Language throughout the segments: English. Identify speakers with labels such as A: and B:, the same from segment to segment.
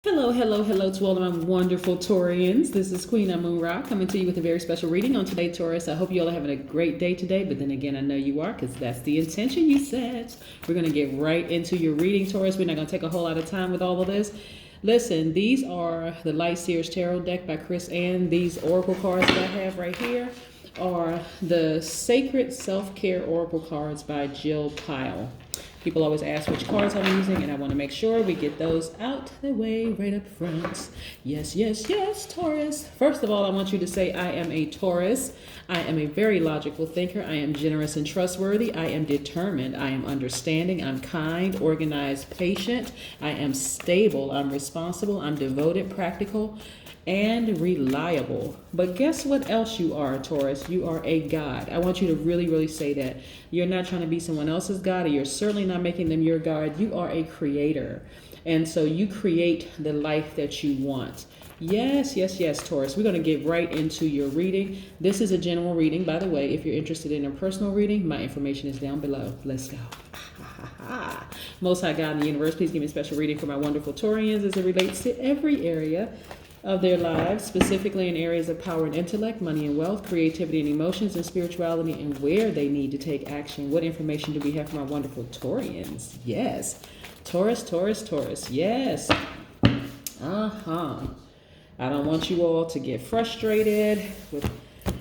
A: Hello, hello, hello to all of my wonderful Taurians. This is Queen Amun Ra coming to you with a very special reading on today, Taurus. I hope you all are having a great day today, but then again, I know you are because that's the intention you set. We're going to get right into your reading, Taurus. We're not going to take a whole lot of time with all of this. Listen, these are the Light Seers Tarot deck by Chris Ann. These oracle cards that I have right here are the Sacred Self-Care Oracle cards by Jill Pyle. People always ask which cards I'm using, and I want to make sure we get those out the way right up front. Yes, yes, yes, Taurus. First of all, I want you to say, I am a Taurus. I am a very logical thinker. I am generous and trustworthy. I am determined. I am understanding. I'm kind, organized, patient. I am stable. I'm responsible. I'm devoted, practical, and reliable. But guess what else you are, Taurus? You are a God. I want you to really, really say that. You're not trying to be someone else's God, or you're certainly not making them your God. You are a creator. And so you create the life that you want. Yes, yes, yes, Taurus. We're going to get right into your reading. This is a general reading, by the way. If you're interested in a personal reading, my information is down below. Let's go. Most High God in the universe, please give me a special reading for my wonderful Taurians as it relates to every area of their lives, specifically in areas of power and intellect, money and wealth, creativity and emotions, and spirituality, and where they need to take action. What information do we have from our wonderful Taurians? Yes. Taurus, Taurus, Taurus. Yes. I don't want you all to get frustrated with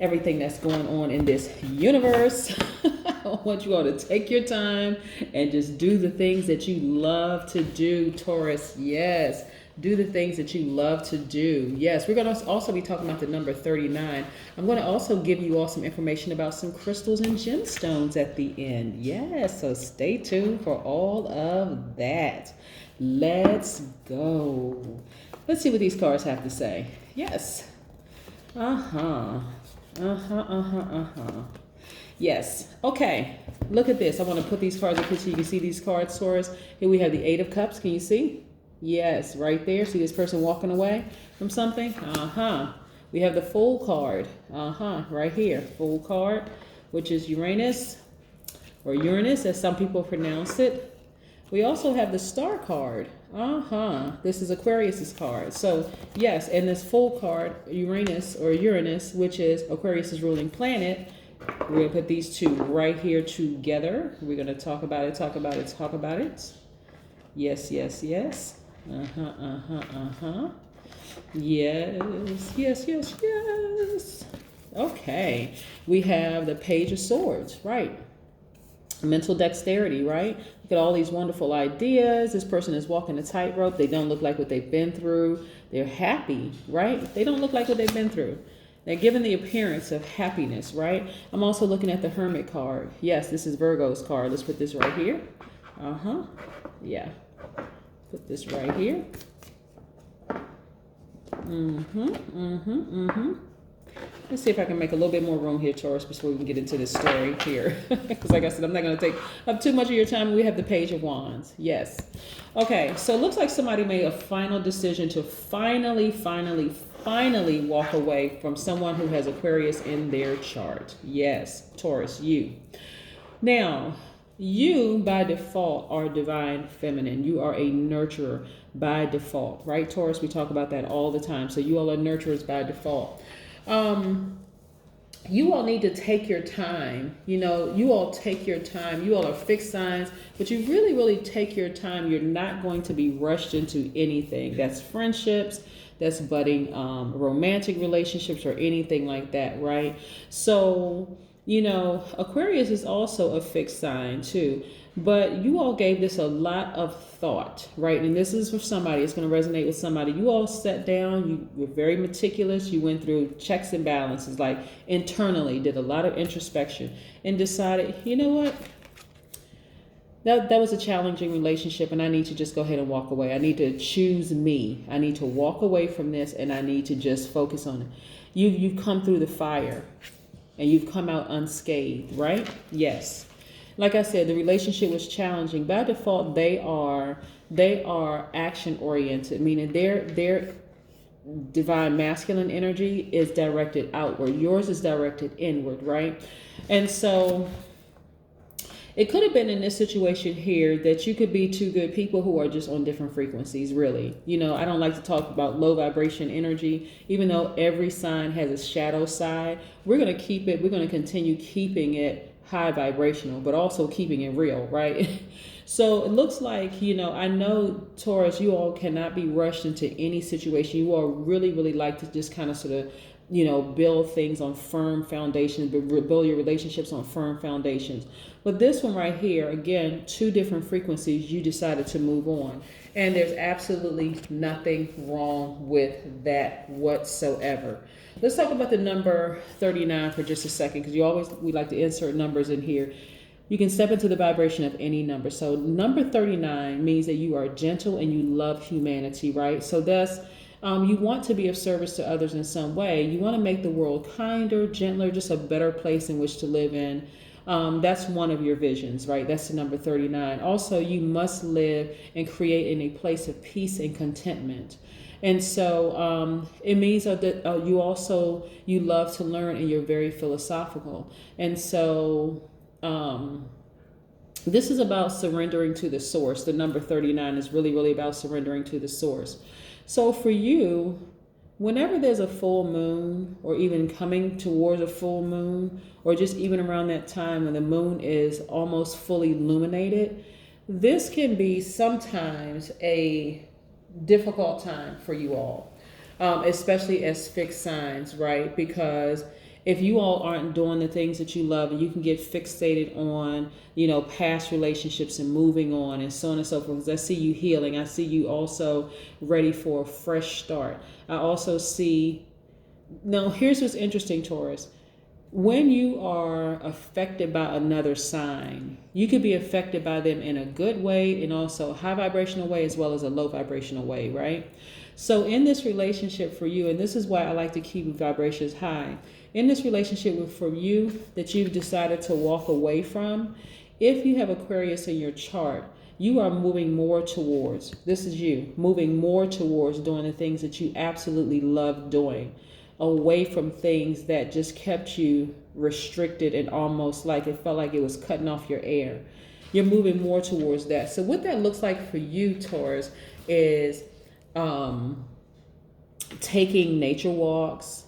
A: everything that's going on in this universe. I want you all to take your time and just do the things that you love to do, Taurus. Yes. Do the things that you love to do. Yes, we're going to also be talking about the number 39. I'm going to also give you all some information about some crystals and gemstones at the end. Yes, so stay tuned for all of that. Let's go. Let's see what these cards have to say. Yes. Yes. Okay. Look at this. I want to put these cards up here so you can see these cards, Taurus. Here we have the Eight of Cups. Can you see? Yes, right there. See this person walking away from something? We have the Fool card. Right here. Fool card, which is Uranus, or Uranus, as some people pronounce it. We also have the Star card. This is Aquarius's card. So, yes, and this Fool card, Uranus, or Uranus, which is Aquarius's ruling planet. We're going to put these two right here together. We're going to talk about it, talk about it, talk about it. Yes, yes, yes. Yes, yes, yes, yes. Okay. We have the Page of Swords, right? Mental dexterity, right? Look at all these wonderful ideas. This person is walking a tightrope. They don't look like what they've been through. They're happy, right? They don't look like what they've been through. They're given the appearance of happiness, right? I'm also looking at the Hermit card. Yes, this is Virgo's card. Let's put this right here. Yeah. Put this right here. Let's see if I can make a little bit more room here, Taurus, before we can get into this story here. Because like I said, I'm not going to take up too much of your time. We have the Page of Wands. Yes. Okay, so it looks like somebody made a final decision to finally walk away from someone who has Aquarius in their chart. Yes, Taurus, you. Now, you, by default, are divine feminine. You are a nurturer by default, right, Taurus? We talk about that all the time. So you all are nurturers by default. You all need to take your time. You all take your time. You all are fixed signs, but you really, really take your time. You're not going to be rushed into anything. That's friendships, that's budding romantic relationships, or anything like that, right? So Aquarius is also a fixed sign too, but you all gave this a lot of thought, right? And this is for somebody, it's going to resonate with somebody. You all sat down, you were very meticulous, you went through checks and balances, like internally, did a lot of introspection and decided, you know what? That was a challenging relationship, and I need to just go ahead and walk away. I need to choose me. I need to walk away from this, and I need to just focus on it. You've come through the fire. And you've come out unscathed, right? Yes. Like I said, the relationship was challenging. By default, they are action oriented, meaning their divine masculine energy is directed outward. Yours is directed inward, right? And so it could have been in this situation here that you could be two good people who are just on different frequencies, really. I don't like to talk about low vibration energy, even though every sign has a shadow side. We're going to continue keeping it high vibrational, but also keeping it real, right? So it looks like, I know Taurus, you all cannot be rushed into any situation. You all really, really like to just kind of sort of, build things on firm foundations, build your relationships on firm foundations. But this one right here, again, two different frequencies, you decided to move on. And there's absolutely nothing wrong with that whatsoever. Let's talk about the number 39 for just a second, because we like to insert numbers in here. You can step into the vibration of any number. So number 39 means that you are gentle and you love humanity, right? So that's you want to be of service to others in some way. You want to make the world kinder, gentler, just a better place in which to live in. That's one of your visions, right? That's the number 39. Also, you must live and create in a place of peace and contentment. And so it means that you love to learn and you're very philosophical. And so this is about surrendering to the source. The number 39 is really, really about surrendering to the source. So for you, whenever there's a full moon, or even coming towards a full moon, or just even around that time when the moon is almost fully illuminated, this can be sometimes a difficult time for you all, especially as fixed signs, right? Because if you all aren't doing the things that you love, and you can get fixated on, past relationships and moving on and so on and so forth. Because I see you healing. I see you also ready for a fresh start. I also see, now here's what's interesting, Taurus. When you are affected by another sign, you could be affected by them in a good way and also a high vibrational way as well as a low vibrational way, right? So in this relationship for you, and this is why I like to keep vibrations high, in this relationship for you that you've decided to walk away from, if you have Aquarius in your chart, you are moving more towards, this is you, moving more towards doing the things that you absolutely love doing, away from things that just kept you restricted and almost like it felt like it was cutting off your air. You're moving more towards that. So what that looks like for you, Taurus, is taking nature walks,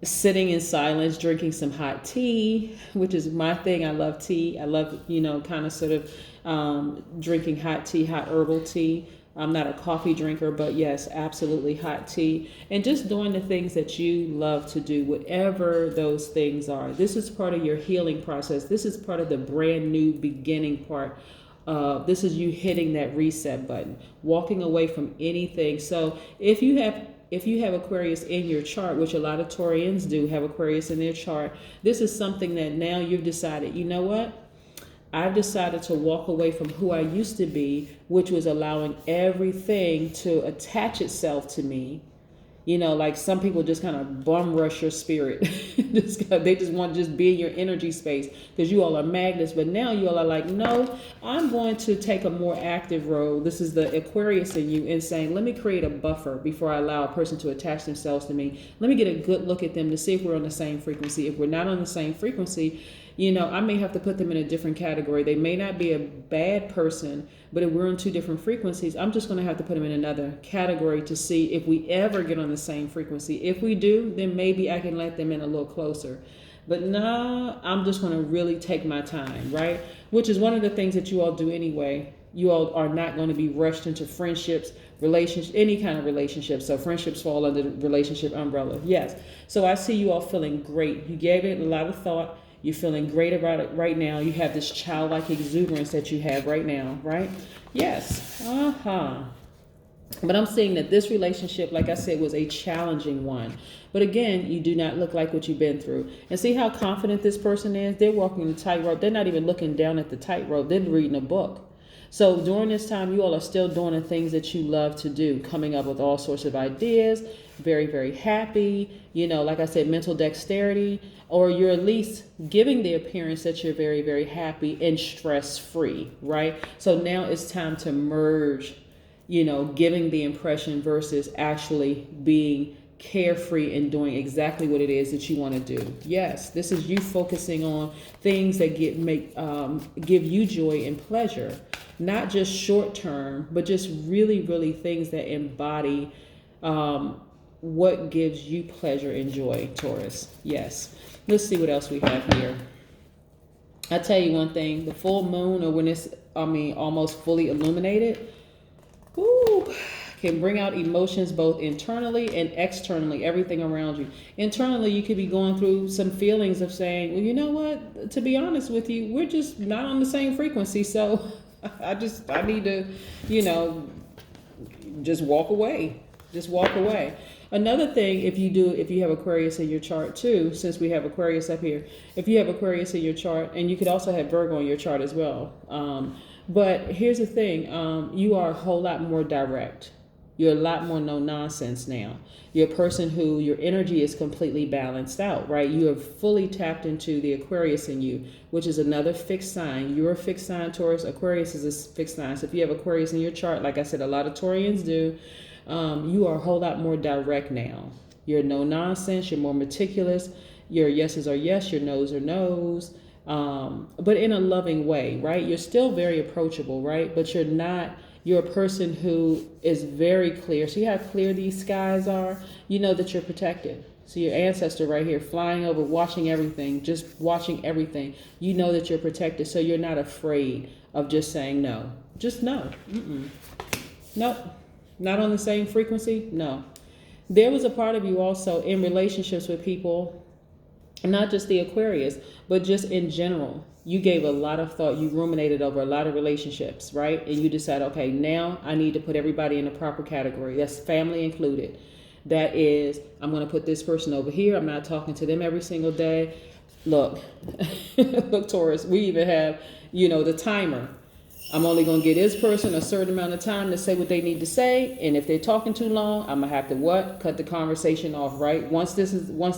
A: sitting in silence, drinking some hot tea, which is my thing. I love tea. I love, kind of sort of drinking hot tea, hot herbal tea. I'm not a coffee drinker, but yes, absolutely hot tea. And just doing the things that you love to do, whatever those things are. This is part of your healing process. This is part of the brand new beginning part. This is you hitting that reset button, walking away from anything. So if you have Aquarius in your chart, which a lot of Taurians do have Aquarius in their chart, this is something that now you've decided, you know what? I've decided to walk away from who I used to be, which was allowing everything to attach itself to me. Like some people just kind of bum rush your spirit. They just want to just be in your energy space because you all are magnets. But now you all are like, no, I'm going to take a more active role. This is the Aquarius in you and saying, let me create a buffer before I allow a person to attach themselves to me. Let me get a good look at them to see if we're on the same frequency. If we're not on the same frequency, I may have to put them in a different category. They may not be a bad person, but if we're on two different frequencies, I'm just going to have to put them in another category to see if we ever get on the same frequency. If we do, then maybe I can let them in a little closer. But no, I'm just going to really take my time, right? Which is one of the things that you all do anyway. You all are not going to be rushed into friendships, relationships, any kind of relationship. So friendships fall under the relationship umbrella. Yes. So I see you all feeling great. You gave it a lot of thought. You're feeling great about it right now. You have this childlike exuberance that you have right now, right? Yes. But I'm seeing that this relationship, like I said, was a challenging one. But again, you do not look like what you've been through. And see how confident this person is? They're walking the tightrope. They're not even looking down at the tightrope. They're reading a book. So during this time, you all are still doing the things that you love to do, coming up with all sorts of ideas, very, very happy, like I said, mental dexterity, or you're at least giving the appearance that you're very, very happy and stress-free, right? So now it's time to merge, giving the impression versus actually being carefree and doing exactly what it is that you want to do. Yes, this is you focusing on things that give you joy and pleasure, not just short term, but just really, really things that embody what gives you pleasure and joy, Taurus. Yes. Let's see what else we have here. I tell you one thing, the full moon, or when it's, almost fully illuminated, can bring out emotions both internally and externally, everything around you. Internally, you could be going through some feelings of saying, well, you know what, to be honest with you, we're just not on the same frequency. So I need to, just walk away. Just walk away. Another thing, if you have Aquarius in your chart too, since we have Aquarius up here, if you have Aquarius in your chart, and you could also have Virgo in your chart as well. But here's the thing, you are a whole lot more direct. You're a lot more no nonsense now. You're a person who your energy is completely balanced out, right? You have fully tapped into the Aquarius in you, which is another fixed sign. You're a fixed sign, Taurus. Aquarius is a fixed sign. So if you have Aquarius in your chart, like I said, a lot of Taurians do, you are a whole lot more direct now. You're no nonsense. You're more meticulous. Your yeses are yes. Your no's are no's. But in a loving way, right? You're still very approachable, right? But you're a person who is very clear. See how clear these skies are? You know that you're protected. So your ancestor right here, flying over, watching everything, just watching everything. You know that you're protected. So you're not afraid of just saying no. Just no. Nope. Not on the same frequency? No. There was a part of you also in relationships with people, not just the Aquarius, but just in general. You gave a lot of thought. You ruminated over a lot of relationships, right? And you decide, okay, now I need to put everybody in a proper category. That's family included. That is, I'm going to put this person over here. I'm not talking to them every single day. Look, look, Taurus, we even have, the timer. I'm only going to give this person a certain amount of time to say what they need to say. And if they're talking too long, I'm going to have to cut the conversation off, right? Once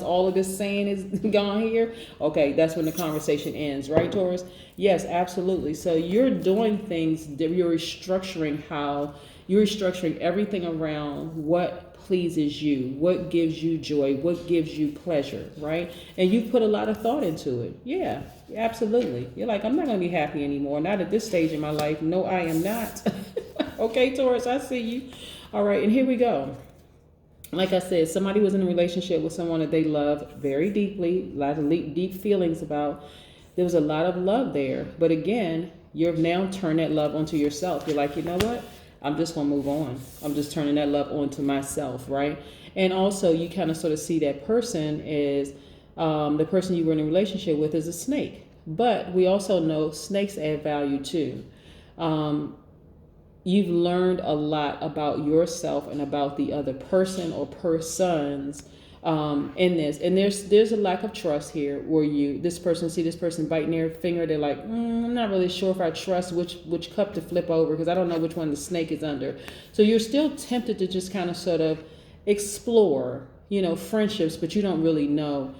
A: all of this saying is gone here, okay, that's when the conversation ends, right, Taurus? Yes, absolutely. So you're doing things, you're restructuring everything around what pleases you, what gives you joy, what gives you pleasure, right? And you've put a lot of thought into it. Yeah, absolutely. You're like, I'm not going to be happy anymore. Not at this stage in my life. No, I am not. Okay, Taurus, I see you. All right, and here we go. Like I said, somebody was in a relationship with someone that they love very deeply, a lot of deep feelings about. There was a lot of love there. But again, you've now turned that love onto yourself. You're like, you know what? I'm just going to move on. I'm just turning that love onto myself, right? And also you kind of sort of see that person is, the person you were in a relationship with is a snake. But we also know snakes add value too. You've learned a lot about yourself and about the other person or persons in this. And there's a lack of trust here where this person biting their finger. They're like, I'm not really sure if I trust which cup to flip over because I don't know which one the snake is under. So you're still tempted to just kind of sort of explore, friendships, but you don't really know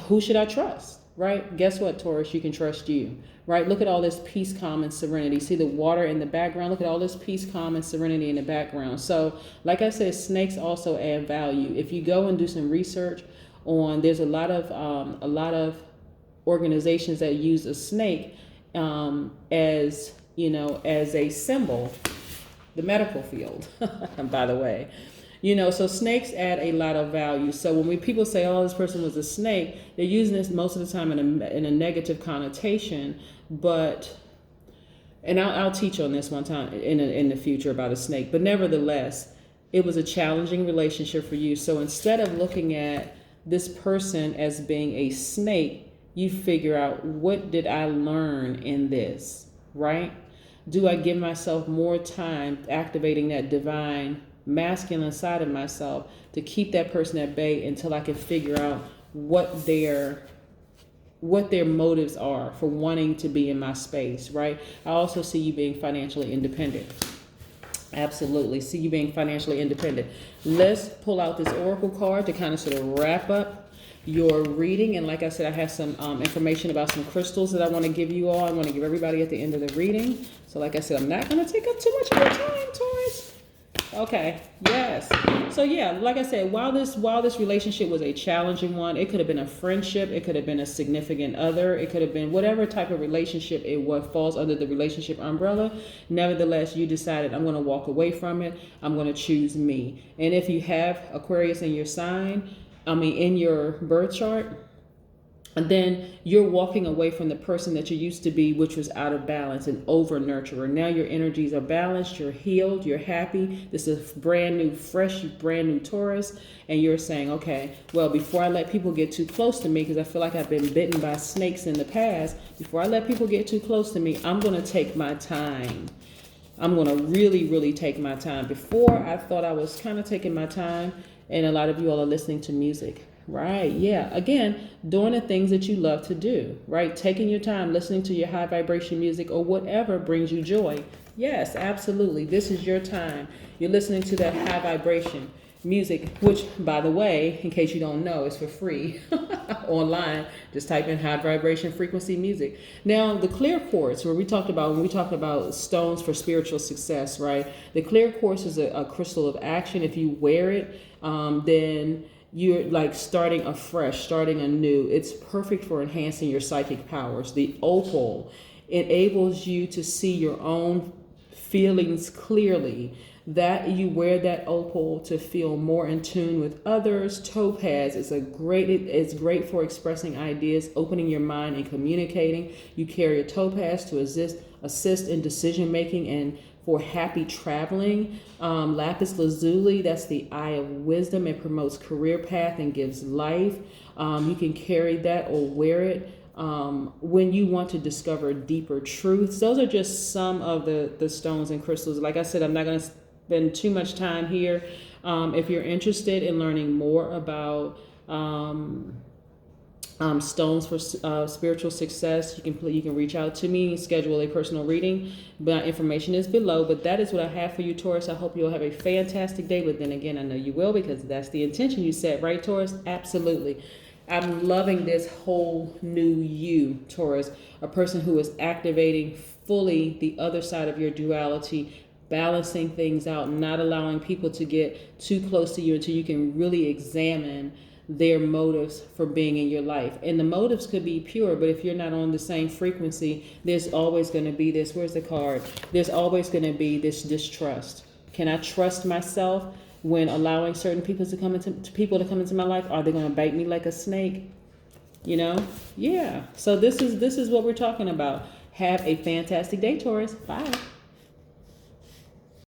A: who should I trust, right? Guess what, Taurus? You can trust you, right? Look at all this peace, calm, and serenity. See the water in the background? Look at all this peace, calm, and serenity in the background. So like I said, snakes also add value. If you go and do some research there's a lot of organizations that use a snake as a symbol, the medical field, by the way. So snakes add a lot of value. So when people say, oh, this person was a snake, they're using this most of the time in a negative connotation. And I'll teach on this one time in the future about a snake. But nevertheless, it was a challenging relationship for you. So instead of looking at this person as being a snake, you figure out, what did I learn in this, right? Do I give myself more time activating that divine masculine side of myself to keep that person at bay until I can figure out what their motives are for wanting to be in my space, right? I also see you being financially independent. Absolutely. See you being financially independent. Let's pull out this oracle card to kind of sort of wrap up your reading. And like I said, I have some information about some crystals that I want to give you all. I want to give everybody at the end of the reading. So like I said, I'm not going to take up too much of your time, Taurus. Okay. Yes. So yeah, like I said, while this relationship was a challenging one, it could have been a friendship, it could have been a significant other, it could have been whatever type of relationship it was falls under the relationship umbrella. Nevertheless, you decided, I'm going to walk away from it. I'm going to choose me. And if you have Aquarius in your sign, in your birth chart, and then you're walking away from the person that you used to be, which was out of balance and over nurturer. Now your energies are balanced, you're healed, you're happy. This is brand new, fresh, brand new Taurus. And you're saying, okay, well, before I let people get too close to me, because I feel like I've been bitten by snakes in the past, before I let people get too close to me, I'm going to take my time. I'm going to really, really take my time. Before, I thought I was kind of taking my time, and a lot of you all are listening to music. Right. Yeah. Again, doing the things that you love to do, right? Taking your time, listening to your high vibration music or whatever brings you joy. Yes, absolutely. This is your time. You're listening to that high vibration music, which, by the way, in case you don't know, is for free online. Just type in high vibration frequency music. Now, the clear quartz, when we talked about stones for spiritual success, right? The clear quartz is a crystal of action. If you wear it, then you're like starting afresh, starting anew. It's perfect for enhancing your psychic powers. The opal enables you to see your own feelings clearly. That you wear that opal to feel more in tune with others. Topaz is it's great for expressing ideas, opening your mind and communicating. You carry a topaz to assist in decision making and for happy traveling. Lapis lazuli, that's the eye of wisdom. It promotes career path and gives life. You can carry that or wear it when you want to discover deeper truths. Those are just some of the stones and crystals. Like I said, I'm not going to spend too much time here. If you're interested in learning more about stones for spiritual success, you can reach out to me, schedule a personal reading. My information is below, but that is what I have for you, Taurus. I hope you'll have a fantastic day, but then again, I know you will, because that's the intention you set, right, Taurus? Absolutely. I'm loving this whole new you, Taurus, a person who is activating fully the other side of your duality, balancing things out, not allowing people to get too close to you until you can really examine their motives for being in your life. And the motives could be pure, but if you're not on the same frequency, there's always going to be this, where's the card? There's always going to be this distrust. Can I trust myself when allowing certain people to come into my life? Are they going to bite me like a snake? Yeah. So this is what we're talking about. Have a fantastic day, Taurus. Bye.